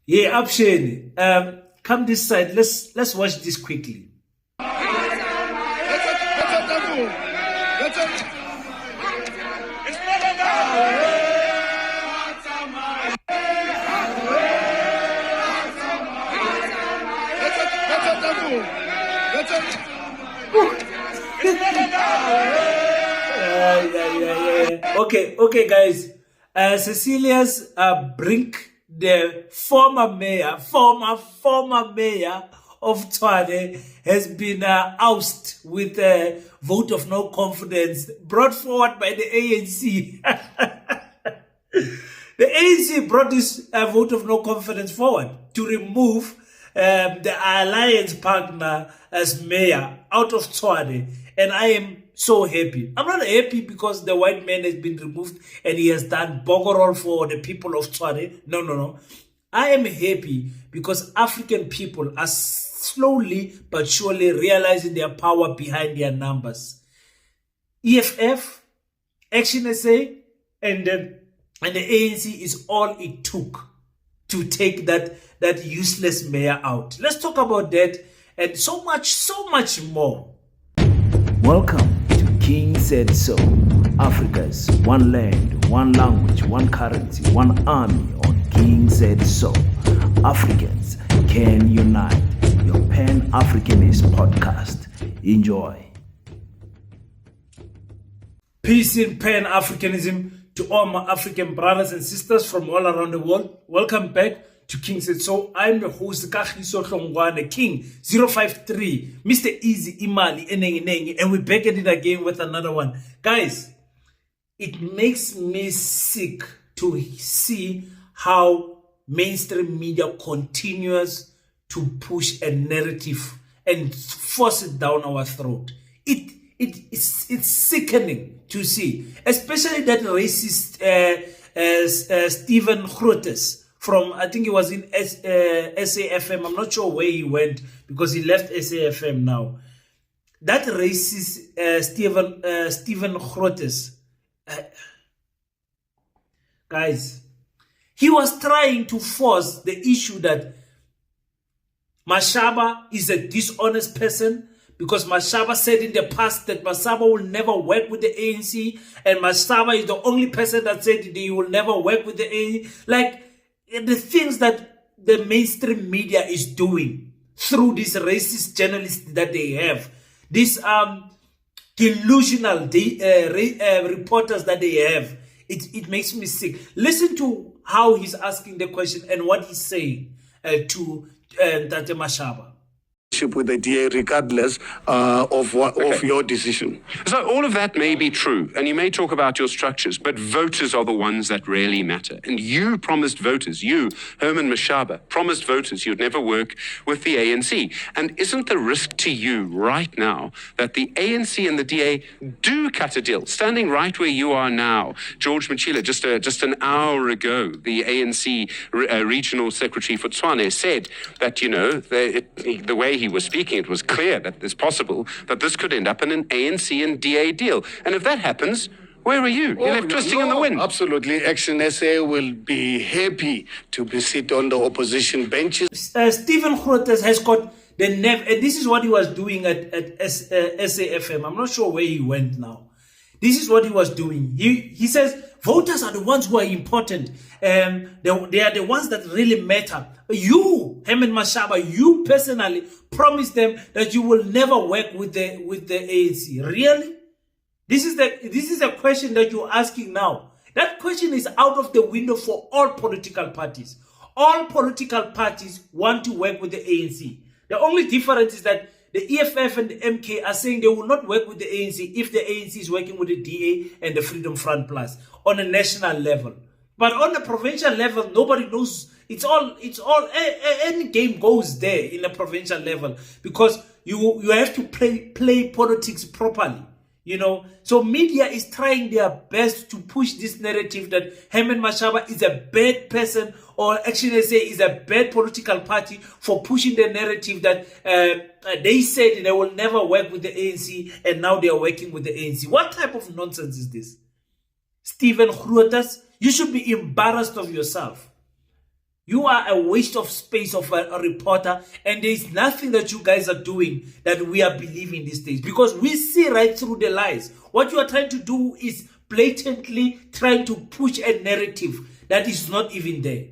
Yeah, Upshane. Come this side. Let's watch this quickly. Yeah. Okay, guys. Cecilia's Brink, the former mayor of Tshwane, has been ousted with a vote of no confidence brought forward by the ANC. The ANC brought this vote of no confidence forward to remove the alliance partner as mayor out of Tshwane, and I am so happy. I'm not happy because the white man has been removed and he has done bogorol for the people of Tshwane. No. I am happy because African people are slowly but surely realizing their power behind their numbers. EFF, ActionSA, and the ANC is all it took to take that useless mayor out. Let's talk about that and so much more. Welcome to King Said So, Africa's one land, one language, one currency, one army on King Said So. Africans can unite. Your Pan-Africanist podcast. Enjoy. Peace in Pan-Africanism to all my African brothers and sisters from all around the world. Welcome back to King Said So. I'm your host, Kagiso Hlongwane, King 053, Mr. Easy Imali Enengi, and we're back at it again with another one. Guys, it makes me sick to see how mainstream media continues to push a narrative and force it down our throat. It's sickening to see, especially that racist Stephen Grootes from, I think he was in SAFM. I'm not sure where he went because he left SAFM now. That racist Stephen Grootes, guys, he was trying to force the issue that Mashaba is a dishonest person, because Mashaba said in the past that Mashaba will never work with the ANC, and Mashaba is the only person that said that he will never work with the ANC. Like, the things that the mainstream media is doing through these racist journalists that they have, these delusional reporters that they have, it makes me sick. Listen to how he's asking the question and what he's saying to Tate Mashaba. With the DA regardless of your decision. So all of that may be true, and you may talk about your structures, but voters are the ones that really matter. And you promised voters, you, Herman Mashaba, promised voters you'd never work with the ANC. And isn't the risk to you right now that the ANC and the DA do cut a deal? Standing right where you are now, George Machila, just an hour ago, the ANC regional secretary for Tshwane said that, the way he was speaking, it was clear that it's possible that this could end up in an ANC and DA deal. And if that happens, where are you? You're left twisting in the wind. Absolutely. ActionSA will be happy to sit on the opposition benches. Stephen Grootes has got the nerve, and this is what he was doing at SAFM. I'm not sure where he went now. This is what he was doing. He says voters are the ones who are important. They are the ones that really matter. You, Herman Mashaba, you personally promised them that you will never work with the ANC. Really? This is a question that you're asking now. That question is out of the window for all political parties. All political parties want to work with the ANC. The only difference is that the EFF and the MK are saying they will not work with the ANC if the ANC is working with the DA and the Freedom Front Plus on a national level. But on the provincial level, nobody knows. It's all any game goes there in the provincial level, because you have to play politics properly. So media is trying their best to push this narrative that Herman Mashaba is a bad person, or ActionSA is a bad political party for pushing the narrative that they said they will never work with the ANC and now they are working with the ANC. What type of nonsense is this? Stephen Grootes, you should be embarrassed of yourself. You are a waste of space of a reporter, and there's nothing that you guys are doing that we are believing these days, because we see right through the lies. What you are trying to do is blatantly trying to push a narrative that is not even there.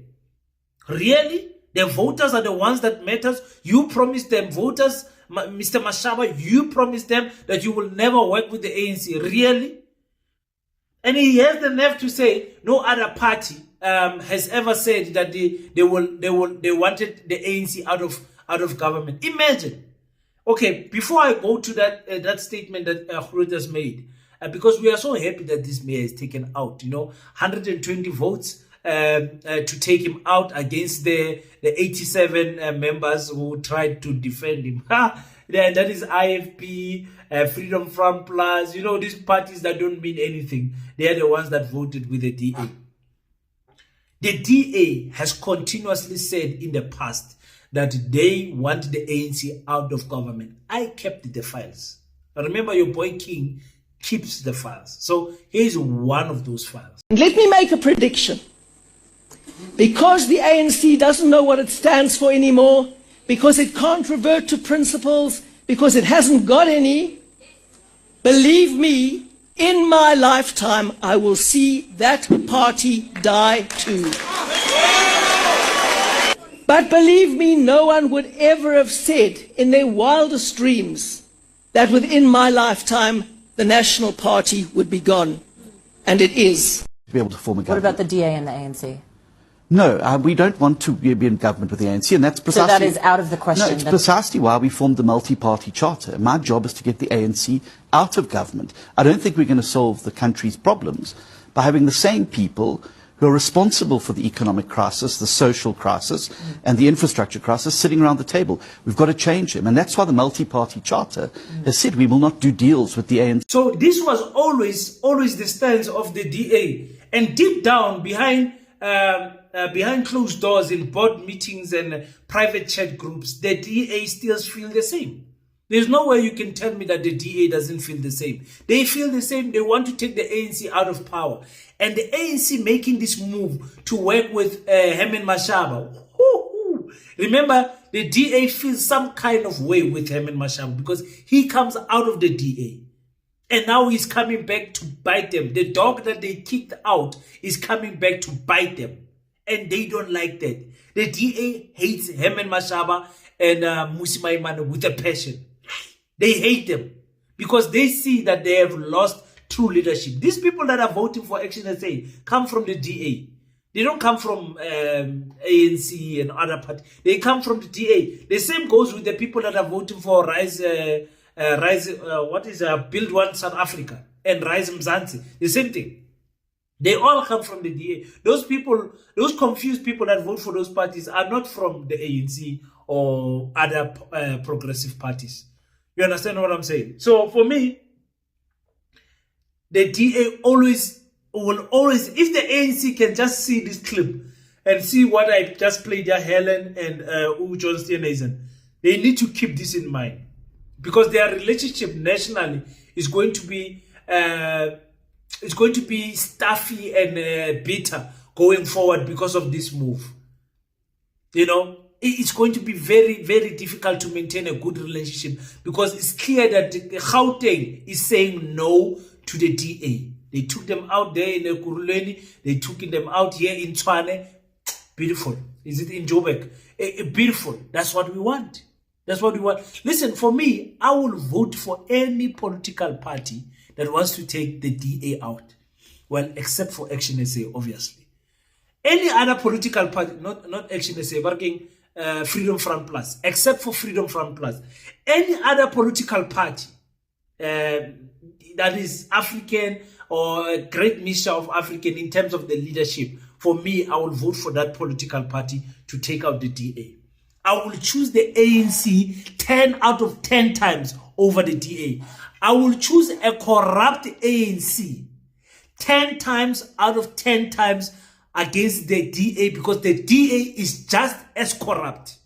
Really? The voters are the ones that matters? You promised them voters, Mr. Mashaba, you promised them that you will never work with the ANC. Really? And he has the nerve to say no other party has ever said that they wanted the ANC out of government. Imagine. Okay, before I go to that statement that Grootes made, because we are so happy that this mayor is taken out, 120 votes to take him out against the 87 members who tried to defend him. That is IFP, Freedom Front Plus, these parties that don't mean anything. They are the ones that voted with the DA. The DA has continuously said in the past that they want the ANC out of government. I kept the files. Remember, your boy King keeps the files. So here's one of those files. Let me make a prediction. Because the ANC doesn't know what it stands for anymore, because it can't revert to principles, because it hasn't got any, believe me, in my lifetime, I will see that party die too. But believe me, no one would ever have said in their wildest dreams that within my lifetime, the National Party would be gone. And it is. To be able to form a government. What about the DA and the ANC? No, we don't want to be in government with the ANC, and that's precisely... So that is out of the question. No, it's precisely why we formed the multi-party charter. My job is to get the ANC out of government. I don't think we're going to solve the country's problems by having the same people who are responsible for the economic crisis, the social crisis, and the infrastructure crisis sitting around the table. We've got to change them, and that's why the multi-party charter has said we will not do deals with the ANC. So this was always the stance of the DA, and deep down behind closed doors in board meetings and private chat groups, the DA still feel the same. There's no way you can tell me that the DA doesn't feel the same. They feel the same. They want to take the ANC out of power. And the ANC making this move to work with Herman Mashaba. Remember, the DA feels some kind of way with Herman Mashaba because he comes out of the DA. And now he's coming back to bite them. The dog that they kicked out is coming back to bite them. And they don't like that. The DA hates Herman Mashaba and Mmusi Maimane with a passion. They hate them because they see that they have lost true leadership. These people that are voting for ActionSA come from the DA. They don't come from ANC and other parties. They come from the DA. The same goes with the people that are voting for Build One South Africa and Rise Mzansi. The same thing. They all come from the DA. Those people, those confused people that vote for those parties are not from the ANC or other progressive parties. You understand what I'm saying? So for me, the DA will always, if the ANC can just see this clip and see what I just played there, Helen and John Steenhuisen, they need to keep this in mind. Because their relationship nationally is going to be stuffy and bitter going forward because of this move. It's going to be very, very difficult to maintain a good relationship because it's clear that Gauteng is saying no to the DA. They took them out there in Ekurhuleni. They took them out here in Tshwane. Beautiful. Is it in Joburg? Beautiful. That's what we want. That's what we want. Listen, for me, I will vote for any political party that wants to take the DA out. Well, except for ActionSA, obviously. Any other political party, not ActionSA, working Freedom Front Plus, except for Freedom Front Plus. Any other political party that is African or a great mixture of African in terms of the leadership, for me, I will vote for that political party to take out the DA. I will choose the ANC 10 out of 10 times over the DA. I will choose a corrupt ANC 10 times out of 10 times against the DA because the DA is just as corrupt.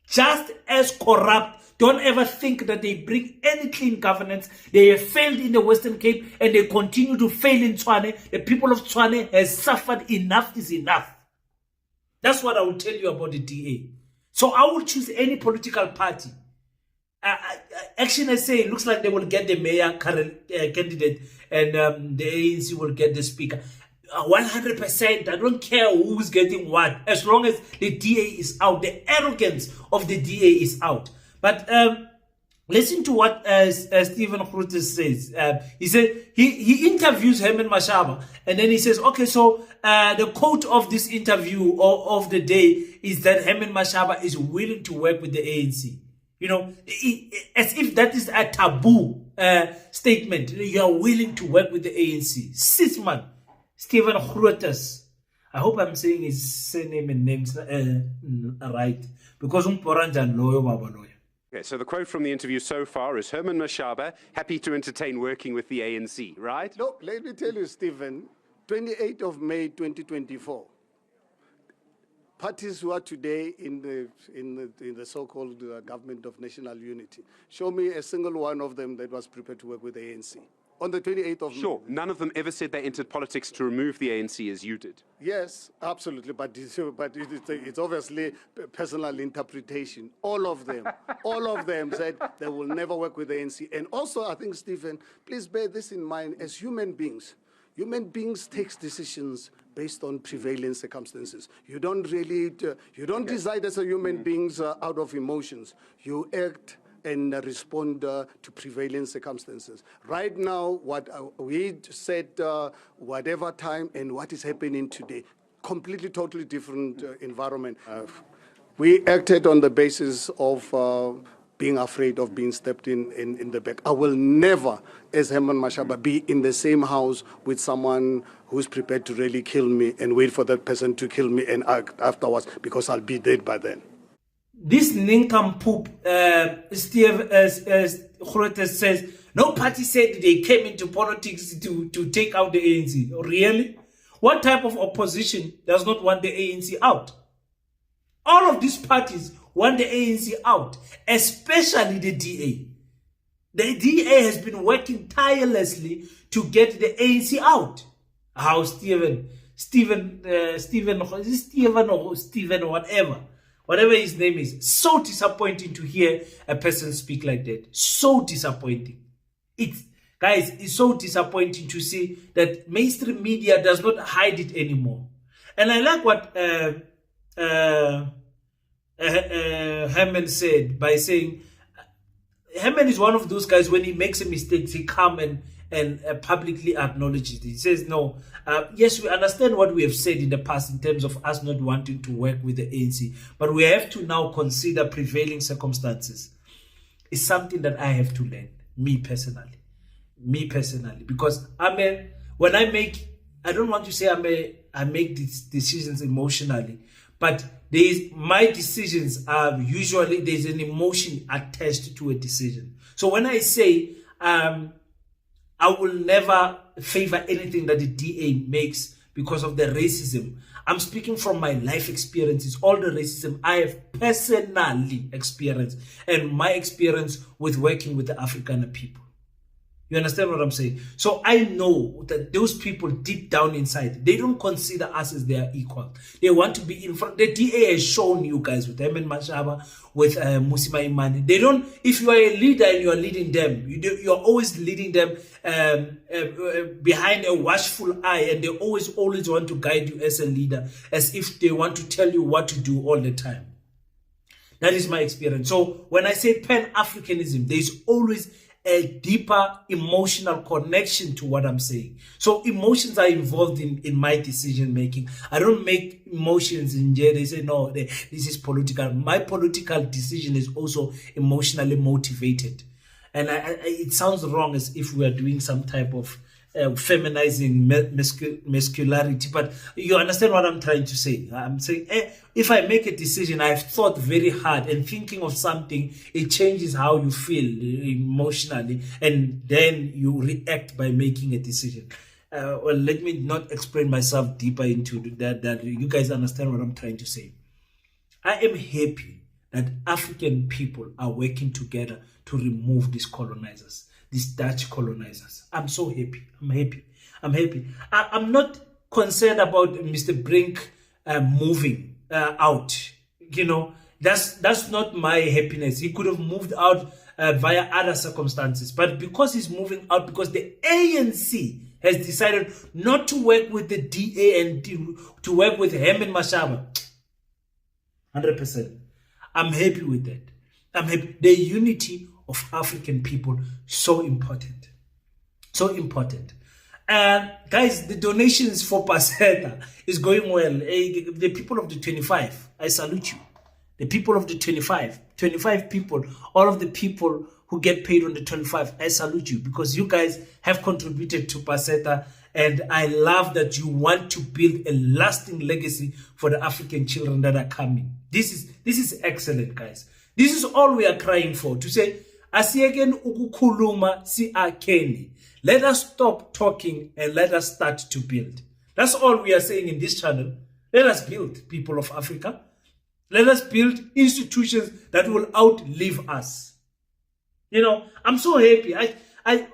Just as corrupt. Don't ever think that they bring any clean governance. They have failed in the Western Cape and they continue to fail in Tshwane. The people of Tshwane has suffered. Enough is enough. That's what I will tell you about the DA. So I will choose any political party. ActionSA looks like they will get the mayor candidate, and the ANC will get the speaker. 100%. I don't care who's getting what, as long as the DA is out. The arrogance of the DA is out. But listen to what Stephen Grootes says. He said he interviews Herman Mashaba, and then he says, okay, so the quote of this interview of the day is that Herman Mashaba is willing to work with the ANC. You know, as if that is a taboo statement. You are willing to work with the ANC. Sisman, Stephen Grootes. I hope I'm saying his surname and names right, because Okay, so the quote from the interview so far is Herman Mashaba happy to entertain working with the ANC, right? Look, let me tell you, Stephen, 28th of May 2024. Parties who are today in the so-called government of national unity, show me a single one of them that was prepared to work with the ANC. On the 28th of May. Sure, none of them ever said they entered politics to remove the ANC as you did. Yes, absolutely, but it's obviously personal interpretation. All of them said they will never work with the ANC. And also, I think, Stephen, please bear this in mind, as human beings take decisions based on prevailing circumstances. You don't decide as a human beings out of emotions. You act and respond to prevailing circumstances. Right now, what we said, whatever time and what is happening today, completely, totally different environment. We acted on the basis of being afraid of being stepped in the back. I will never, as Herman Mashaba, be in the same house with someone who's prepared to really kill me and wait for that person to kill me and act afterwards, because I'll be dead by then. This nincompoop, Steve Grootes says, no party said they came into politics to take out the ANC. Really? What type of opposition does not want the ANC out? All of these parties want the ANC out, especially the DA. The DA has been working tirelessly to get the ANC out. How Stephen or whatever his name is, so disappointing to hear a person speak like that. So disappointing. Guys, it's so disappointing to see that mainstream media does not hide it anymore. And I like what Herman said, by saying, Herman is one of those guys, when he makes a mistake, he come and publicly acknowledges it. He says, no, yes, we understand what we have said in the past in terms of us not wanting to work with the ANC, but we have to now consider prevailing circumstances. It's something that I have to learn, me personally, because when I don't want to say I make these decisions emotionally, but my decisions are usually, there's an emotion attached to a decision. So when I say I will never favor anything that the DA makes because of the racism, I'm speaking from my life experiences, all the racism I have personally experienced, and my experience with working with the African people. You understand what I'm saying? So I know that those people deep down inside, they don't consider us as their equal. They want to be in front. The DA has shown you guys with Herman Mashaba, with Musima Imani. They don't, if you are a leader and you are leading them, you're always leading them behind a watchful eye, and they always want to guide you as a leader, as if they want to tell you what to do all the time. That is my experience. So when I say Pan-Africanism, there's always a deeper emotional connection to what I'm saying. So emotions are involved in my decision making. I don't make emotions in jail. They say, no, this is political. My political decision is also emotionally motivated. And it sounds wrong, as if we are doing some type of feminizing masculinity, but you understand what I'm trying to say. I'm saying, if I make a decision, I've thought very hard, and thinking of something, it changes how you feel emotionally, and then you react by making a decision. Well, let me not explain myself deeper into that you guys understand what I'm trying to say. I am happy that African people are working together to remove these colonizers, these Dutch colonizers. I'm so happy. I'm happy. I'm not concerned about Mr. Brink moving. out. You know, that's not my happiness. He could have moved out via other circumstances, but because he's moving out, because the ANC has decided not to work with the DA and to work with Herman Mashaba, 100%. I'm happy with that. I'm happy. The unity of African people, so important. So important. Guys, the donations for PETA is going well. The people of the 25, I salute you. The people of the 25 people, all of the people who get paid on the 25, I salute you, because you guys have contributed to PETA, and I love that you want to build a lasting legacy for the African children that are coming. This is excellent, guys. This is all we are crying for, to say, asiyekeni ukukhuluma si akeni. Let us stop talking and let us start to build. That's all we are saying in this channel. Let us build, people of Africa. Let us build institutions that will outlive us. You know, I'm so happy.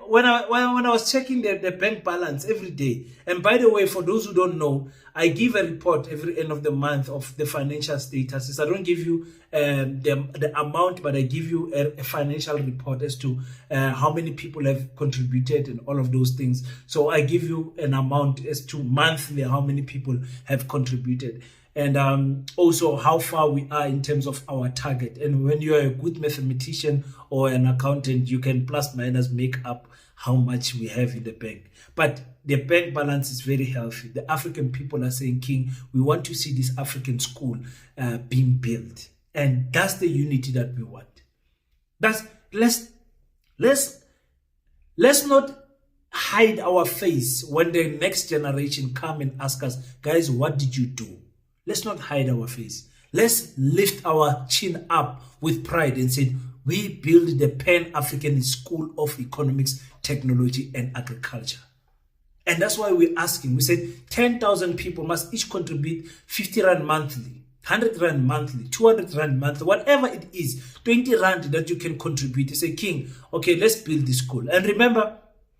When I was checking the bank balance every day, and by the way, for those who don't know, I give a report every end of the month of the financial status. I don't give you the amount, but I give you a financial report as to how many people have contributed and all of those things. So I give you an amount as to monthly how many people have contributed. And also how far we are in terms of our target. And when you are a good mathematician or an accountant, you can plus minus make up how much we have in the bank. But the bank balance is very healthy. The African people are saying, King, we want to see this African school being built. And that's the unity that we want. Let's not hide our face when the next generation come and ask us, guys, what did you do? Let's not hide our face. Let's lift our chin up with pride and say, we build the Pan-African School of Economics, Technology and Agriculture. And that's why we're asking. We said 10,000 people must each contribute 50 Rand monthly, 100 Rand monthly, 200 Rand monthly, whatever it is, 20 Rand that you can contribute. You say, King, okay, let's build this school. And remember,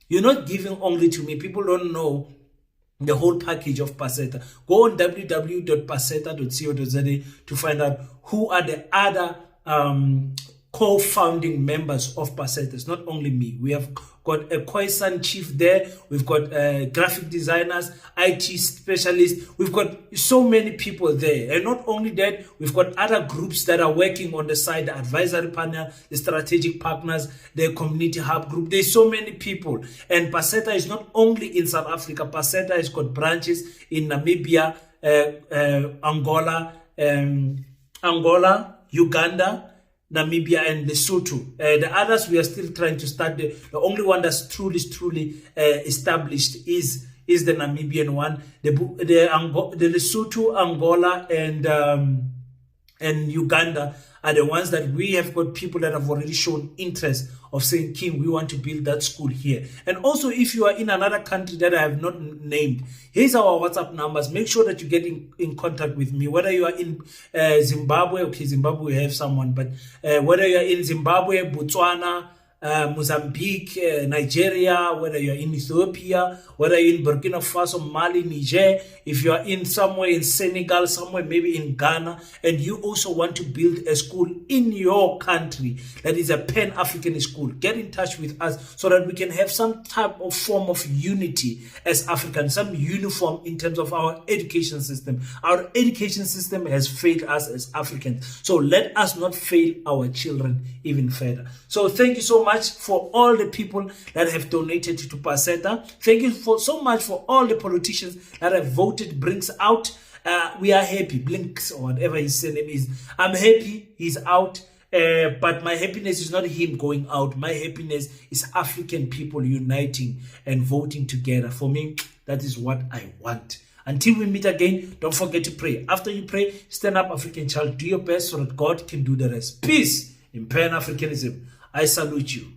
you're not giving only to me. People don't know the whole package of PETA. Go on www.peta.co.za to find out who are the other co-founding members of PETA. It's not only me. We have got a Khoisan chief there. We've got graphic designers, IT specialists. We've got so many people there. And not only that, we've got other groups that are working on the side, the advisory panel, the strategic partners, the community hub group. There's so many people. And PETA is not only in South Africa. PETA has got branches in Namibia, Angola, Uganda, Namibia and Lesotho. The others we are still trying to start. The only one that's truly established is the Namibian one. The Lesotho, Angola, and Uganda are the ones that we have got people that have already shown interest of saying, King, we want to build that school here. And also, if you are in another country that I have not named, here's our WhatsApp numbers. Make sure that you get in contact with me. Whether you are in Zimbabwe, okay, Zimbabwe we have someone, but whether you are in Zimbabwe, Botswana, Mozambique, Nigeria, whether you're in Ethiopia, whether you're in Burkina Faso, Mali, Niger, if you are in somewhere in Senegal, somewhere maybe in Ghana, and you also want to build a school in your country that is a Pan-African school, get in touch with us so that we can have some type of form of unity as Africans, some uniform in terms of our education system. Our education system has failed us as Africans, so let us not fail our children even further. So thank you so much for all the people that have donated to PETA. Thank you so much for all the politicians that have voted Brinks out. We are happy. Blinks or whatever his name is. I'm happy he's out. But my happiness is not him going out. My happiness is African people uniting and voting together. For me, that is what I want. Until we meet again, don't forget to pray. After you pray, stand up, African child. Do your best so that God can do the rest. Peace in Pan-Africanism. I salute you.